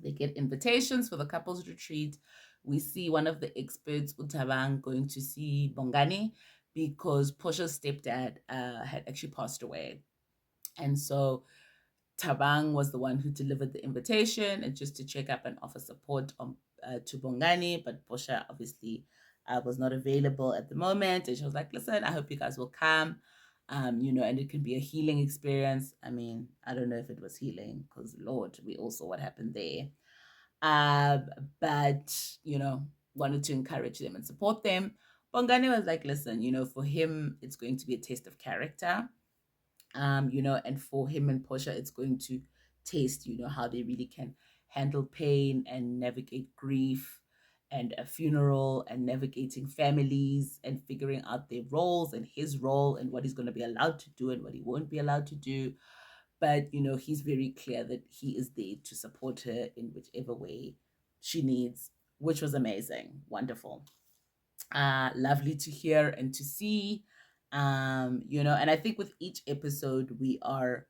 They get invitations for the couples retreat. We see one of the experts, Utabang, going to see Bongani because Porsha's stepdad had actually passed away. And so Tabang was the one who delivered the invitation and just to check up and offer support to Bongani, but Porsha obviously was not available at the moment. And she was like, listen, I hope you guys will come. And it can be a healing experience. I mean, I don't know if it was healing because, Lord, we all saw what happened there. Um, but wanted to encourage them and support them. Bongani was like, listen, for him, it's going to be a test of character. And for him and Portia, it's going to taste, how they really can handle pain and navigate grief and a funeral and navigating families and figuring out their roles and his role and what he's going to be allowed to do and what he won't be allowed to do. But, he's very clear that he is there to support her in whichever way she needs, which was amazing. Wonderful. Lovely to hear and to see. And I think with each episode, we are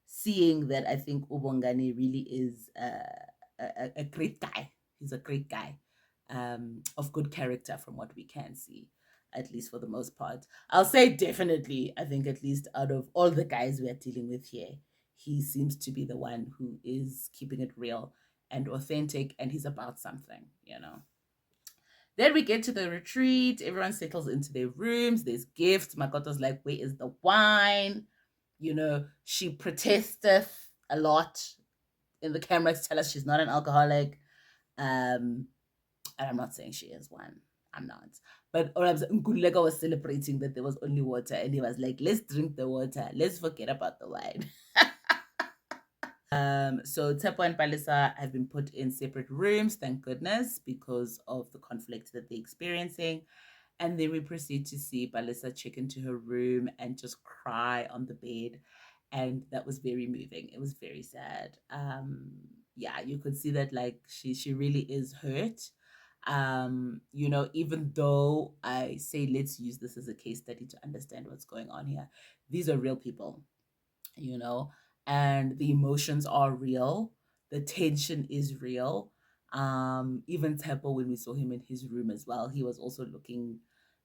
seeing that I think Ubongani really is a great guy. He's a great guy, of good character from what we can see, at least for the most part. I'll say definitely, I think at least out of all the guys we are dealing with here, he seems to be the one who is keeping it real and authentic, and he's about something. Then we get to the retreat. Everyone settles into their rooms. There's gifts. Makoto's like, where is the wine? She protesteth a lot in the camera to tell us she's not an alcoholic. And I'm not saying she is one. I'm not. But Nkululeko was celebrating that there was only water. And he was like, let's drink the water. Let's forget about the wine. So Tbo and Balisa have been put in separate rooms, thank goodness, because of the conflict that they're experiencing. And then we proceed to see Balisa check into her room and just cry on the bed. And that was very moving. It was very sad. Yeah, you could see that like she really is hurt. Even though I say let's use this as a case study to understand what's going on here, these are real people, you know, and the emotions are real. The tension is real. Even Tbo, when we saw him in his room as well, he was also looking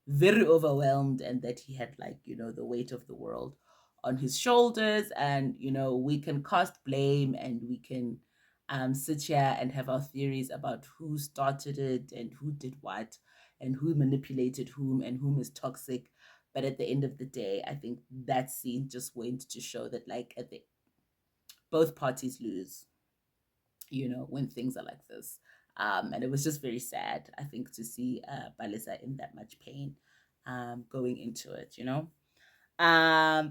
very overwhelmed and that he had like, the weight of the world on his shoulders. And, we can cast blame and we can sit here and have our theories about who started it and who did what and who manipulated whom and whom is toxic. But at the end of the day, I think that scene just went to show that like both parties lose, when things are like this. And it was just very sad, I think, to see Balisa in that much pain going into it.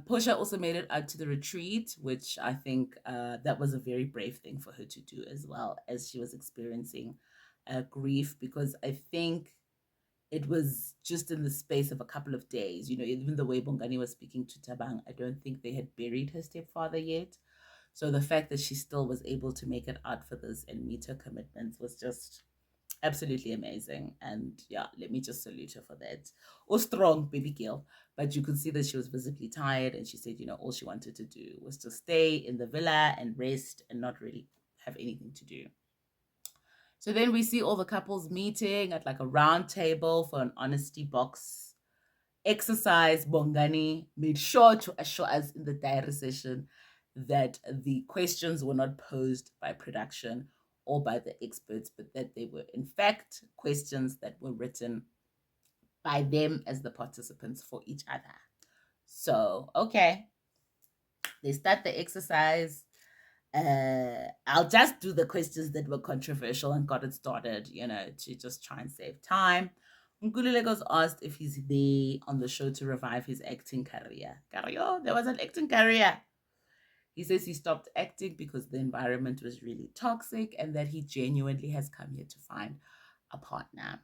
Portia also made it out to the retreat, which I think that was a very brave thing for her to do as well, as she was experiencing grief, because I think it was just in the space of a couple of days. Even the way Bongani was speaking to Tabang, I don't think they had buried her stepfather yet. So the fact that she still was able to make it out for this and meet her commitments was just absolutely amazing. And yeah, let me just salute her for that. Oh, strong baby girl. But you could see that she was visibly tired, and she said, all she wanted to do was to stay in the villa and rest and not really have anything to do. So then we see all the couples meeting at like a round table for an honesty box exercise. Bongani made sure to assure us in the diary session that the questions were not posed by production or by the experts, but that they were in fact questions that were written by them as the participants for each other. So, okay, they start the exercise. I'll just do the questions that were controversial and got it started, to just try and save time. Nkulego's asked if he's there on the show to revive his acting career. Cario, there was an acting career. He says he stopped acting because the environment was really toxic and that he genuinely has come here to find a partner.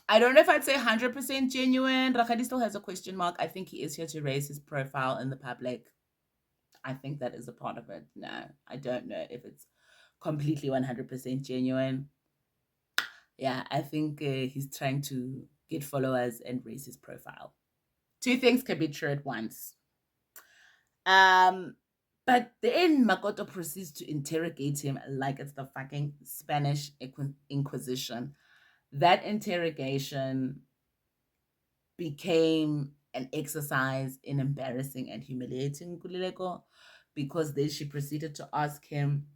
I don't know if I'd say 100% genuine. Rakhadi still has a question mark. I think he is here to raise his profile in the public. I think that is a part of it. No, I don't know if it's completely 100% genuine. Yeah, I think he's trying to get followers and raise his profile. Two things can be true at once. Um, but then Makoto proceeds to interrogate him like it's the fucking Spanish Inquisition. That interrogation became an exercise in embarrassing and humiliating Kulileko, because then she proceeded to ask him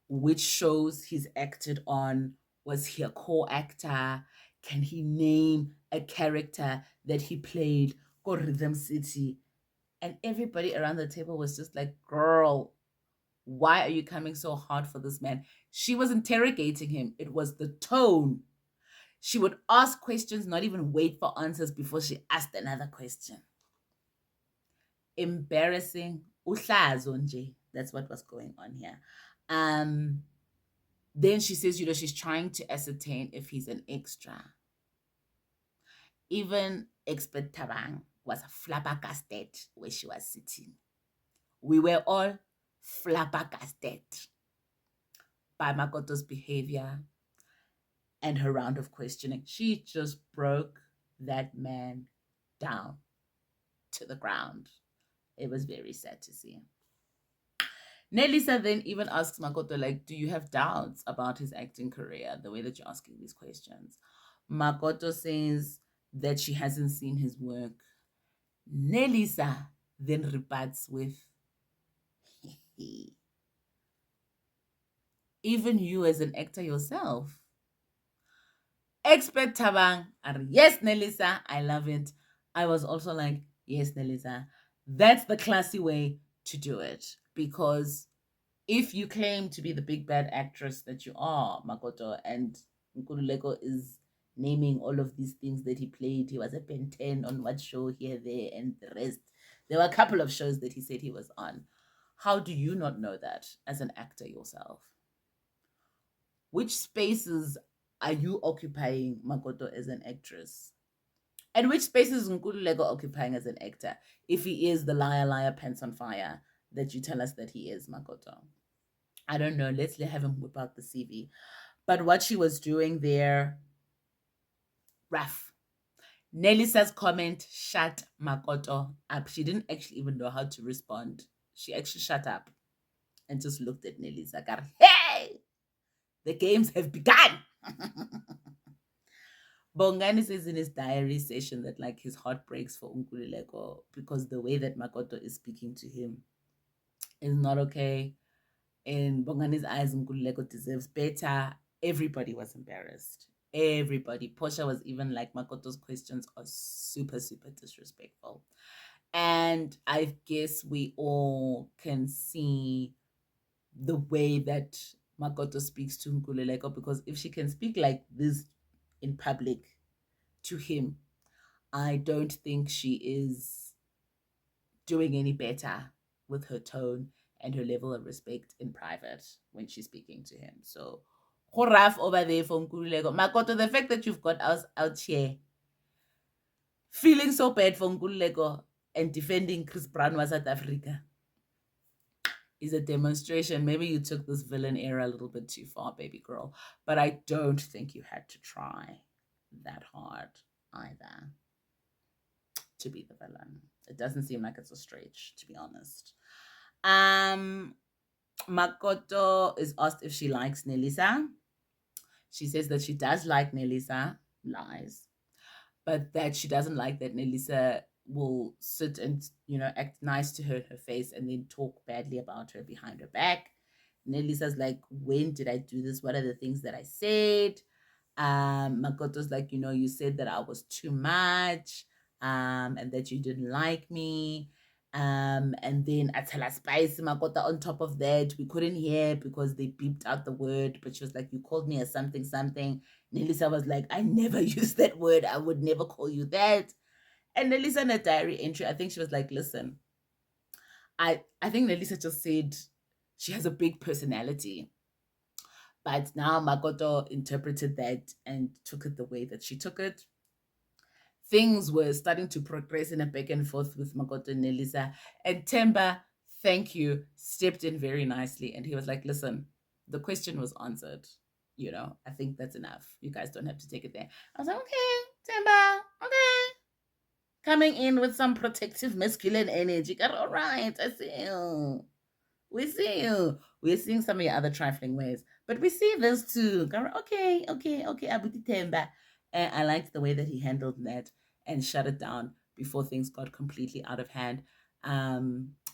which shows he's acted on. Was he a co-actor? Can he name a character that he played for Rhythm City? And everybody around the table was just like, girl, why are you coming so hard for this man? She was interrogating him. It was the tone. She would ask questions, not even wait for answers before she asked another question. Embarrassing. Uhlazo nje. That's what was going on here. Then she says, she's trying to ascertain if he's an extra. Even Expert Tabang was flabbergasted where she was sitting. We were all flabbergasted by Makoto's behavior and her round of questioning. She just broke that man down to the ground. It was very sad to see. Nelisa then even asks Makoto, like, do you have doubts about his acting career, the way that you're asking these questions? Makoto says that she hasn't seen his work. Nelisa then rebuts with, even you as an actor yourself. Expert Tabang, yes, Nelisa, I love it. I was also like, yes, Nelisa, that's the classy way to do it. Because if you claim to be the big bad actress that you are, Makoto, and Nkululeko is naming all of these things that he played, he was a Ben 10 on what show here, there, and the rest. There were a couple of shows that he said he was on. How do you not know that as an actor yourself? Which spaces are you occupying, Makoto, as an actress? And which spaces is Nkululeko occupying as an actor, if he is the liar, liar, pants on fire that you tell us that he is, Makoto? I don't know. Let's have him whip out the CV. But what she was doing there, rough. Nelisa's comment shut Makoto up. She didn't actually even know how to respond. She actually shut up and just looked at Nelisa. Hey, the games have begun. Bongani says in his diary session that like his heart breaks for Nkululeko because the way that Makoto is speaking to him is not okay. In Bongani's eyes, Nkululeko deserves better. Everybody was embarrassed. Everybody. Porsha was even like, Makoto's questions are super, super disrespectful. And I guess we all can see the way that Makoto speaks to Nkululeko, because if she can speak like this in public to him, I don't think she is doing any better with her tone and her level of respect in private when she's speaking to him. So, rough over there for Nkululeko. Makoto, the fact that you've got us out here feeling so bad for Nkululeko and defending Chris Brown was South Africa is a demonstration. Maybe you took this villain era a little bit too far, baby girl. But I don't think you had to try that hard either to be the villain. It doesn't seem like it's a stretch, to be honest. Makoto is asked if she likes Nelisa. She says that she does like Nelisa, lies, but that she doesn't like that Nelisa will sit and, act nice to her in her face and then talk badly about her behind her back. Nelisa's like, when did I do this? What are the things that I said? Makoto's like, you said that I was too much, and that you didn't like me. And then Atala Spice, Makoto, on top of that, we couldn't hear because they beeped out the word, but she was like, you called me a something, something. Nelisa was like, I never used that word. I would never call you that. And Nelisa in a diary entry, I think she was like, listen, I think Nelisa just said she has a big personality. But now Makoto interpreted that and took it the way that she took it. Things were starting to progress in a back and forth with Makoto and Nelisa. And Temba thank you, stepped in very nicely. And he was like, listen, the question was answered. I think that's enough. You guys don't have to take it there. I was like, okay, Temba, okay. Coming in with some protective masculine energy. Got all right, I see you. We see you. We're seeing some of your other trifling ways, but we see this too. Okay, okay, okay, Abuti Temba. And I liked the way that he handled that and shut it down before things got completely out of hand.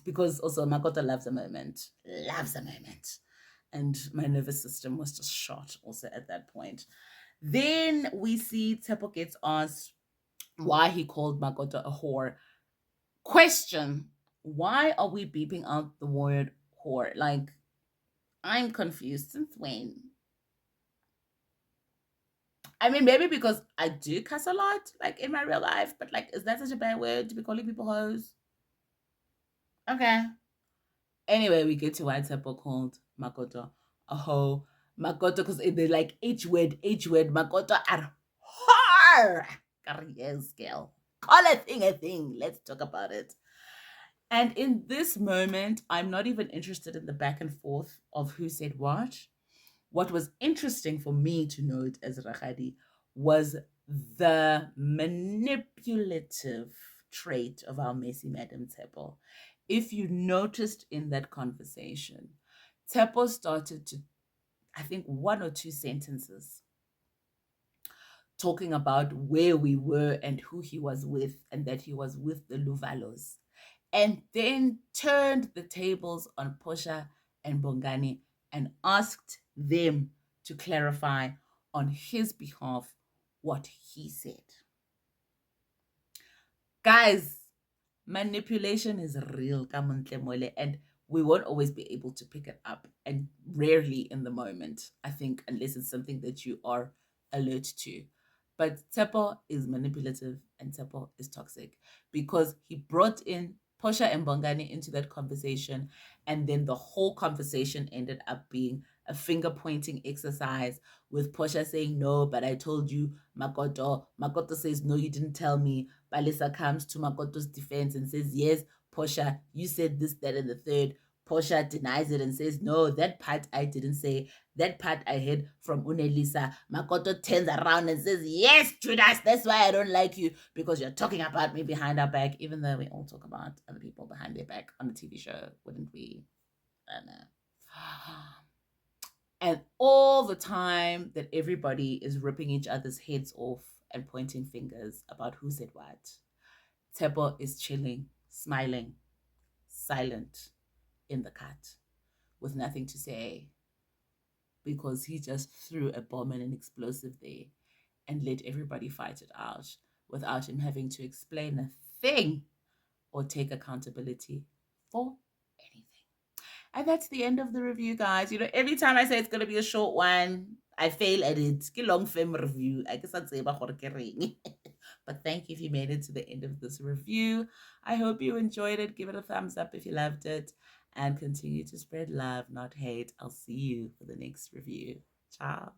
Because also Makoto loves a moment. And my nervous system was just shot also at that point. Then we see Tepo gets asked why he called Makoto a whore. Question: why are we beeping out the word whore? Like, I'm confused. Since when? I mean, maybe because I do cuss a lot, like in my real life, but like, is that such a bad word to be calling people hoes? Okay. Anyway, we get to why Tepo called Makoto a hoe. Makoto, because they're like H word, Makoto are whore. Career scale. Call a thing. Let's talk about it. And in this moment, I'm not even interested in the back and forth of who said what. What was interesting for me to note as Rakhadi was the manipulative trait of our Messi Madam Tepo. If you noticed in that conversation, Tepo started to, I think, one or two sentences talking about where we were and who he was with, and that he was with the Luvalos, and then turned the tables on Porsha and Bongani and asked them to clarify on his behalf what he said. Guys, manipulation is real, and we won't always be able to pick it up, and rarely in the moment, I think, unless it's something that you are alert to. But Tepo is manipulative and Tepo is toxic because he brought in Posha and Bongani into that conversation, and then the whole conversation ended up being a finger pointing exercise with Posha saying, no, but I told you, Makoto. Makoto says, no, you didn't tell me. Balisa comes to Makoto's defense and says, yes, Posha, you said this, that, and the third. Porsha denies it and says, no, that part I didn't say. That part I heard from Unelisa. Makoto turns around and says, yes, Judas, that's why I don't like you, because you're talking about me behind our back, even though we all talk about other people behind their back on a TV show, wouldn't we? I don't know. And all the time that everybody is ripping each other's heads off and pointing fingers about who said what, Tebo is chilling, smiling, silent in the cut with nothing to say because he just threw a bomb and an explosive there and let everybody fight it out without him having to explain a thing or take accountability for anything. And that's the end of the review, guys. Every time I say it's going to be a short one, I fail at it. Ke long film review. I guess I'd say about But thank you if you made it to the end of this review. I hope you enjoyed it. Give it a thumbs up if you loved it. And continue to spread love, not hate. I'll see you for the next review. Ciao.